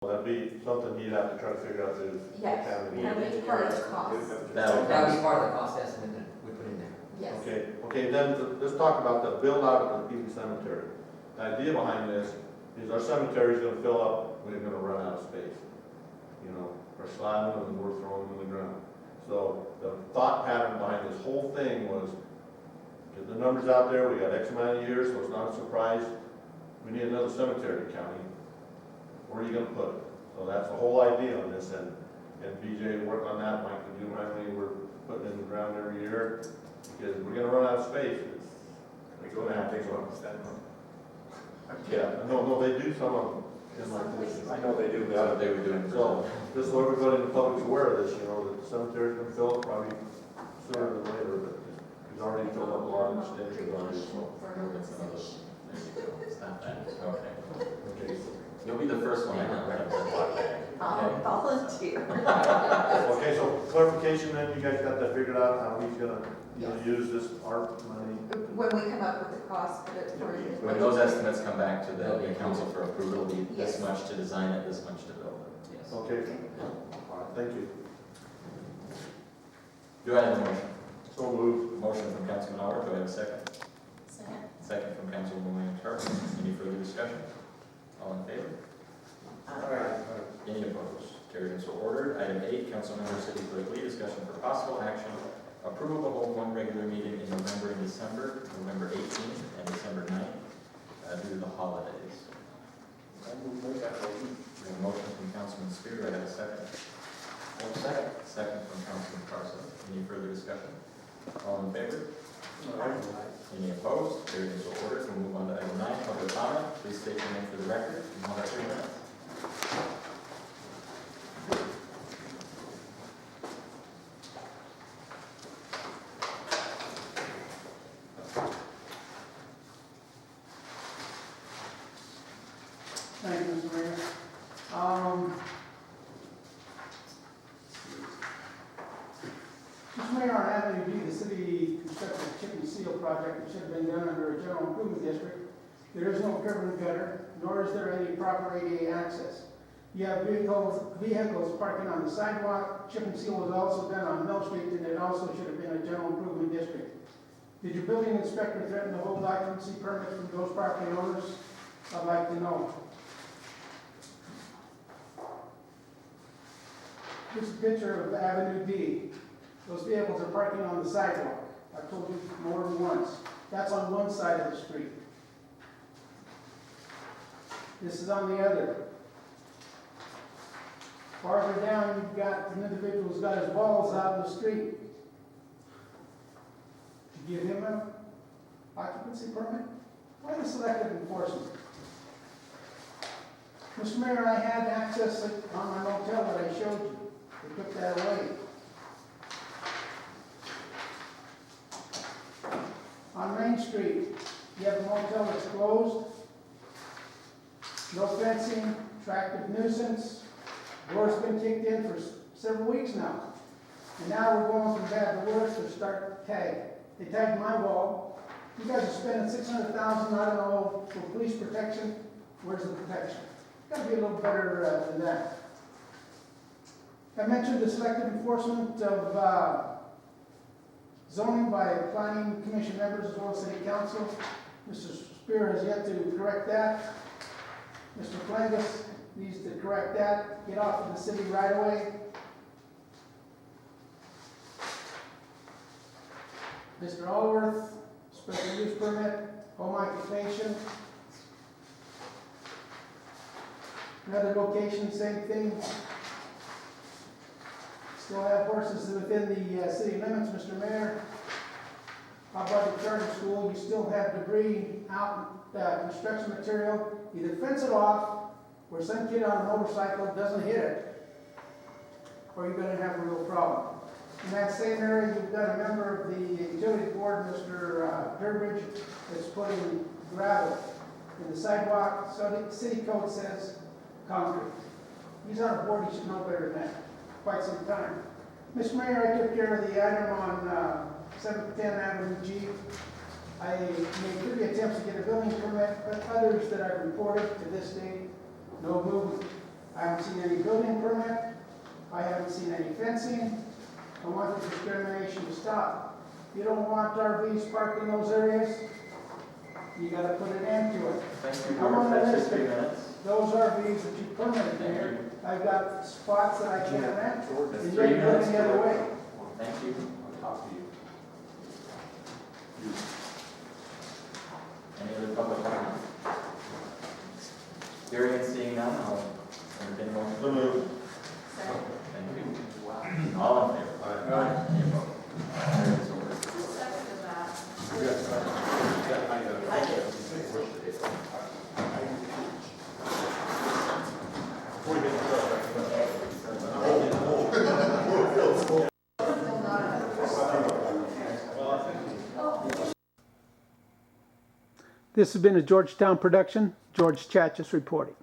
That'd be something you'd have to try to figure out through the Yes, county. that would be part of the cost. That would be part of the cost estimate that we put in there. Yes. Okay, then let's talk about the build out of the Peavy Cemetery. The idea behind this is our cemetery is gonna fill up, we're gonna run out of space. You know, we're slabbing them and we're throwing them in the ground. So the thought pattern behind this whole thing was, get the numbers out there, we got X amount of years, so it's not a surprise. We need another cemetery county. Where are you gonna put it? So that's the whole idea on this, and BJ worked on that, Mike can do how many we're putting in the ground every year, because we're gonna run out of space. It's gonna happen. Yeah, no, they do some of them. in like this. I know they do, That's what they were doing. So, just so everybody in the public's aware of this, you know, that the cemetery's gonna fill up probably sooner than later, but it's already filled up a lot of extensions on it, so. For an organization. It's not bad. Okay. Okay, You'll be the first one I know. I'll volunteer. Okay, so clarification then, you guys got that figured out, how he's gonna, use this ARP money? When we come up with the cost for it. When those estimates come back to the council for approval, it'll be this Yes. much to design it, this much to build it. Yes. Okay, thank you. Do I have a motion? So moved. Motion from Councilman Howard, do I have a second? Second. Second from Councilwoman Tarver. Any further discussion? All in favor? Any opposed? Carried and so ordered. Item 8, Councilmember City Clerk Lee, discussion for possible action. Approval to hold one regular meeting in November and December, November 18th and December 9th, due to the holidays. I will make that motion. We have a motion from Councilman Spear, do I have a second? Second. Second from Councilman Carson. Any further discussion? All in favor? Any opposed? Carried and so ordered. We'll move on to item 9, public comment. Please state your name for the record. You have 3 minutes. Thank you, Mr. Mayor. Mr. Mayor, on Avenue D, the city constructed a chip and seal project that should have been done under a general improvement district. There is no curb and gutter, nor is there any proper ADA access. You have vehicles parking on the sidewalk. Chip and seal was also done on Mill Street, and it also should have been a general improvement district. Did your building inspector threaten to hold occupancy permits from those property owners? I'd like to know. Here's a picture of Avenue D. Those vehicles are parking on the sidewalk. I've told you more than once. That's on one side of the street. This is on the other. Farther down, you've got an individual who's got his balls out in the street. To give him an occupancy permit? Why the selective enforcement? Mr. Mayor, I had access on my motel that I showed you. They took that away. On Main Street, you have a motel that's closed. No fencing, attractive nuisance. Door's been kicked in for several weeks now. And now we're going from bad to worse to start tag. They tagged my wall. You guys are spending $600,000, I don't know, for police protection. Where's the protection? Got to be a little better than that. I mentioned the selective enforcement of zoning by planning commission members as well as city council. Mr. Spear has yet to correct that. Mr. Flangus needs to correct that. Get off of the city right away. Mr. Allworth, special use permit, home occupation. Another location, same thing. Still have horses within the city limits, Mr. Mayor. How about the charter school? You still have debris out, construction material. Either fence it off, where some kid on a motorcycle doesn't hit it, or you're going to have a real problem. In that same area, you've got a member of the utility board, Mr. Durbridge, that's putting gravel in the sidewalk. So the city code says concrete. He's on a board, he should know better than that. Quite some time. Mr. Mayor, I took care of the item on 710 Avenue G. I made 3 attempts to get a building permit, but others that I reported to this date, no movement. I haven't seen any building permit. I haven't seen any fencing. I want the discrimination to stop. You don't want RVs parked in those areas, you gotta put an end to it. Thank you, I want George, to that's your list 3 minutes. those RVs that you permitted Thank there. you. I've got spots that I can't rent, That's and 3 yet you're minutes. going the other way. Thank you. I'll talk to you. Any other public comment? Hearing and seeing none, I'll entertain a motion. So moved. Second. Thank you. All in favor? Aye. Any opposed? Carried as ordered. Who seconded that? I did. Before you get This has been a Georgetown production. George Chachis reporting.